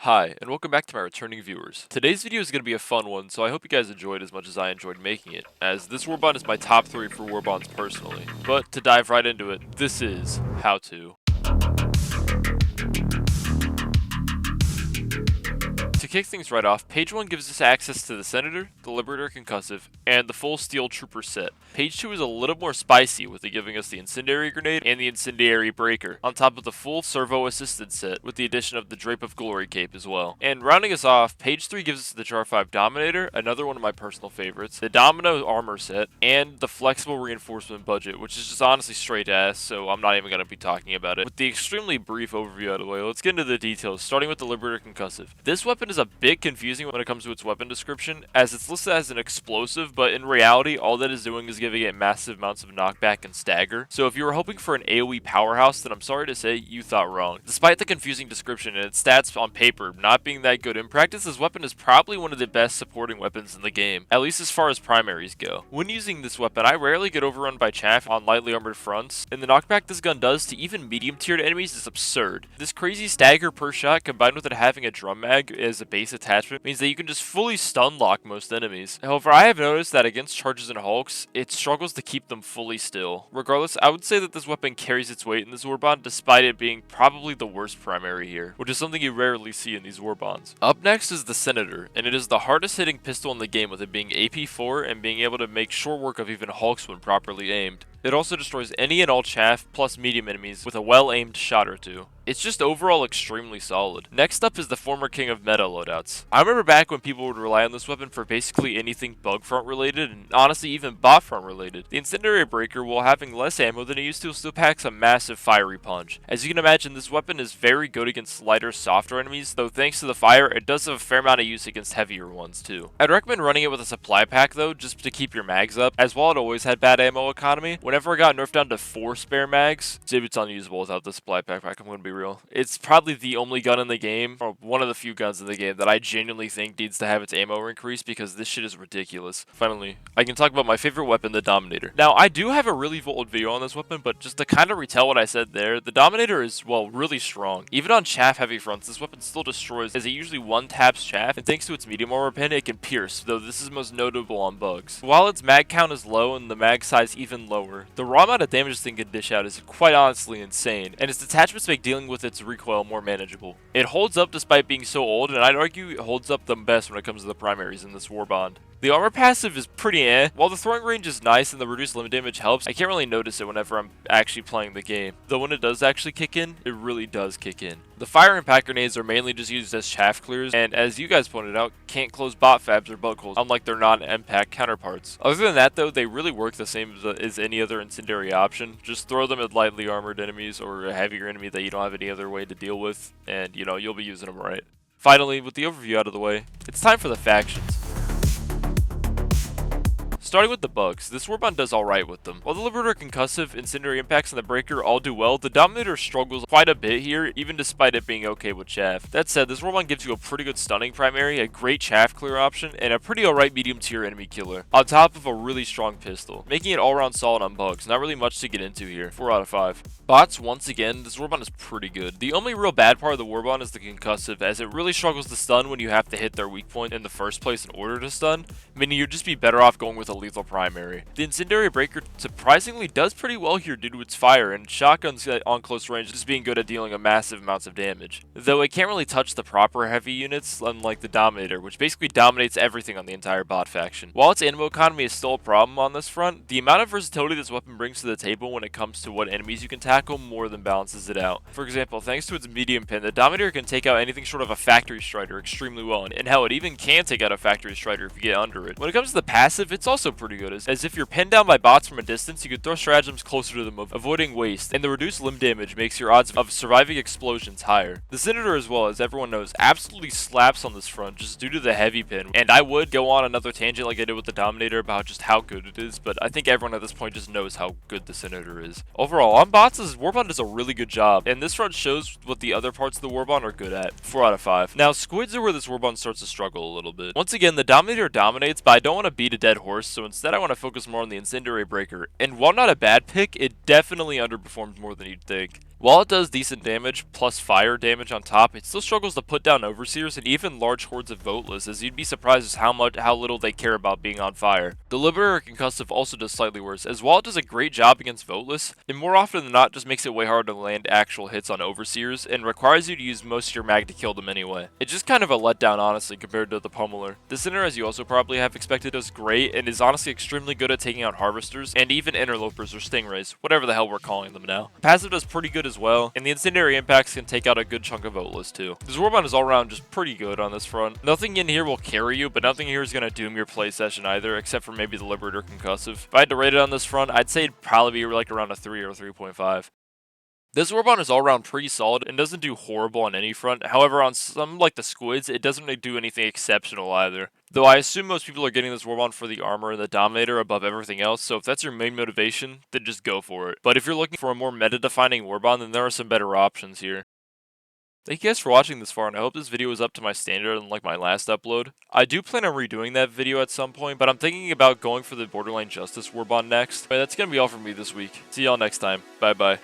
Hi, and welcome back to my returning viewers. Today's video is going to be a fun one, so I hope you guys enjoyed as much as I enjoyed making it, as this warbond is my top 3 for warbonds personally. But to dive right into it, this is how to. To kick things right off, page 1 gives us access to the Senator, the Liberator Concussive, and the full Steel Trooper set. Page 2 is a little more spicy, with it giving us the Incendiary Grenade and the Incendiary Breaker, on top of the full Servo Assisted set, with the addition of the Drape of Glory cape as well. And rounding us off, page 3 gives us the Char 5 Dominator, another one of my personal favorites, the Domino Armor set, and the Flexible Reinforcement Budget, which is just honestly straight ass, so I'm not even going to be talking about it. With the extremely brief overview out of the way, let's get into the details, starting with the Liberator Concussive. This weapon is a bit confusing when it comes to its weapon description, as it's listed as an explosive, but in reality, all that is doing is giving it massive amounts of knockback and stagger. So if you were hoping for an AoE powerhouse, then I'm sorry to say, you thought wrong. Despite the confusing description and its stats on paper not being that good, in practice, this weapon is probably one of the best supporting weapons in the game, at least as far as primaries go. When using this weapon, I rarely get overrun by chaff on lightly armored fronts, and the knockback this gun does to even medium tiered enemies is absurd. This crazy stagger per shot, combined with it having a drum mag as a base attachment, means that you can just fully stun lock most enemies. However, I have noticed that against charges and hulks, it struggles to keep them fully still. Regardless, I would say that this weapon carries its weight in this warbond, despite it being probably the worst primary here, which is something you rarely see in these warbonds. Up next is the Senator, and it is the hardest hitting pistol in the game, with it being AP4 and being able to make short work of even hulks when properly aimed. It also destroys any and all chaff plus medium enemies with a well-aimed shot or two. It's just overall extremely solid. Next up is the former king of meta loadouts. I remember back when people would rely on this weapon for basically anything bug front related, and honestly even bot front related. The Incendiary Breaker, while having less ammo than it used to, still packs a massive fiery punch. As you can imagine, this weapon is very good against lighter, softer enemies, though thanks to the fire, it does have a fair amount of use against heavier ones too. I'd recommend running it with a supply pack though, just to keep your mags up, as while it always had bad ammo economy, whenever I got nerfed down to 4 spare mags, it's unusable without the supply pack, I'm gonna be real. It's probably the only gun in the game, or one of the few guns in the game, that I genuinely think needs to have its ammo increased, because this shit is ridiculous. Finally, I can talk about my favorite weapon, the Dominator. Now, I do have a really old video on this weapon, but just to kind of retell what I said there, the Dominator is, well, really strong. Even on chaff heavy fronts, this weapon still destroys, as it usually one-taps chaff, and thanks to its medium armor pin, it can pierce, though this is most notable on bugs. While its mag count is low and the mag size even lower, the raw amount of damage this thing can dish out is quite honestly insane, and its detachments make dealing with its recoil more manageable. It holds up despite being so old, and I'd argue it holds up the best when it comes to the primaries in this warbond. The armor passive is pretty eh. While the throwing range is nice and the reduced limit damage helps, I can't really notice it whenever I'm actually playing the game. Though when it does actually kick in, it really does kick in. The fire impact grenades are mainly just used as chaff clears, and as you guys pointed out, can't close bot fabs or bug holes, unlike their non-impact counterparts. Other than that though, they really work the same as any other incendiary option. Just throw them at lightly armored enemies or a heavier enemy that you don't have any other way to deal with, and you know, you'll be using them right. Finally, with the overview out of the way, it's time for the factions. Starting with the bugs, this warbond does alright with them. While the Liberator Concussive, Incendiary Impacts, and the Breaker all do well, the Dominator struggles quite a bit here, even despite it being okay with chaff. That said, this warbond gives you a pretty good stunning primary, a great chaff clear option, and a pretty alright medium tier enemy killer, on top of a really strong pistol, making it all around solid on bugs. Not really much to get into here. 4 out of 5. Bots, once again, this warbond is pretty good. The only real bad part of the warbond is the Concussive, as it really struggles to stun when you have to hit their weak point in the first place in order to stun, meaning you'd just be better off going with a lethal primary. The Incendiary Breaker surprisingly does pretty well here due to its fire, and shotguns on close range just being good at dealing a massive amounts of damage. Though it can't really touch the proper heavy units, unlike the Dominator, which basically dominates everything on the entire bot faction. While its ammo economy is still a problem on this front, the amount of versatility this weapon brings to the table when it comes to what enemies you can tackle more than balances it out. For example, thanks to its medium pin, the Dominator can take out anything short of a Factory Strider extremely well, and hell, it even can take out a Factory Strider if you get under it. When it comes to the passive, it's also pretty good, as if you're pinned down by bots from a distance, you can throw stratagems closer to them, avoiding waste, and the reduced limb damage makes your odds of surviving explosions higher. The Senator, as well, as everyone knows, absolutely slaps on this front just due to the heavy pin, and I would go on another tangent like I did with the Dominator about just how good it is, but I think everyone at this point just knows how good the Senator is. Overall, on bots, this warbond does a really good job, and this front shows what the other parts of the warbond are good at. 4 out of 5. Now, squids are where this warbond starts to struggle a little bit. Once again, the Dominator dominates, but I don't want to beat a dead horse, so instead I want to focus more on the Incendiary Breaker, and while not a bad pick, it definitely underperformed more than you'd think. While it does decent damage, plus fire damage on top, it still struggles to put down Overseers and even large hordes of Voteless, as you'd be surprised at how little they care about being on fire. The Liberator Concussive also does slightly worse, as while it does a great job against Voteless, it more often than not just makes it way harder to land actual hits on Overseers, and requires you to use most of your mag to kill them anyway. It's just kind of a letdown honestly compared to the Pummeler. The Sinner, as you also probably have expected, does great, and is honestly extremely good at taking out Harvesters, and even Interlopers or Stingrays, whatever the hell we're calling them now. Passive does pretty good as well, and the Incendiary Impacts can take out a good chunk of Voteless too. This Warbond is all around just pretty good on this front. Nothing in here will carry you, but nothing here is going to doom your play session either, except for maybe the Liberator Concussive. If I had to rate it on this front, I'd say it'd probably be like around a 3 or 3.5. This Warbond is all around pretty solid and doesn't do horrible on any front. However, on some like the Squids, it doesn't really do anything exceptional either. Though I assume most people are getting this Warbond for the armor and the Dominator above everything else, so if that's your main motivation, then just go for it. But if you're looking for a more meta-defining Warbond, then there are some better options here. Thank you guys for watching this far, and I hope this video was up to my standard unlike my last upload. I do plan on redoing that video at some point, but I'm thinking about going for the Borderline Justice Warbond next. But that's gonna be all from me this week. See y'all next time. Bye bye.